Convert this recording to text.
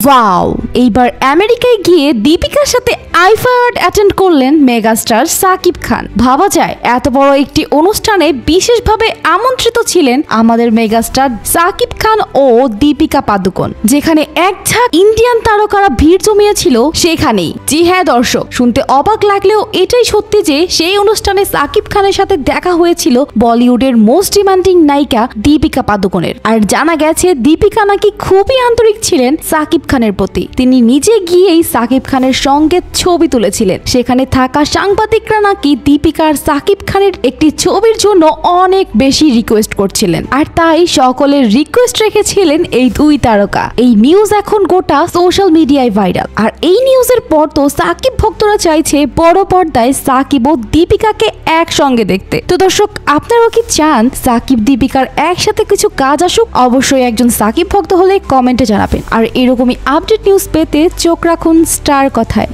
Wow, এইবার আমেরিকায় গিয়ে দীপিকার সাথে আইফা অ্যাওয়ার্ড অ্যাটেন্ড করলেন মেগাস্টার সাকিব খান। ভাবা যায় এত বড় একটি অনুষ্ঠানে বিশেষভাবে আমন্ত্রিত ছিলেন আমাদের মেগাস্টার সাকিব খান ও দীপিকা পাদুকোন, যেখানে এক ঝাঁক ইন্ডিয়ান তারকারা ভিড় জমিয়েছিল সেখানেই। জি হ্যাঁ দর্শক, শুনতে অবাক লাগলেও এটাই সত্যি যে সেই অনুষ্ঠানে সাকিব খানের সাথে দেখা হয়েছিল বলিউডের মোস্ট ডিমান্ডিং নায়িকা দীপিকা পাদুকোনের। আর জানা গেছে দীপিকা নাকি খুবই আন্তরিক ছিলেন সাকিব খানের প্রতি। তিনি নিজে গিয়েই সাকিব খানের সঙ্গে ছবি তুলেছিলেন। সেখানে থাকা সাংবাদিকরা নাকি দীপিকা আর সাকিব খানের একটি ছবির জন্য অনেক বেশি রিকোয়েস্ট করছিলেন, আর তাই সকলের রিকোয়েস্ট রেখেছিলেন এই দুই তারকা। এই নিউজ এখন গোটা সোশ্যাল মিডিয়ায় ভাইরাল। আর এই নিউজের পর তো সাকিব ভক্তরা চাইছে বড় পর্দায় সাকিব ও দীপিকাকে একসঙ্গে দেখতে। তো দর্শক, আপনারাও কি চান সাকিব দীপিকার একসাথে কিছু কাজ আসুক? অবশ্যই একজন সাকিব ভক্ত হলে কমেন্টে জানাবেন। আর এরকমই আপডেট নিউজ পেতে চোখ রাখুন স্টার কথায়।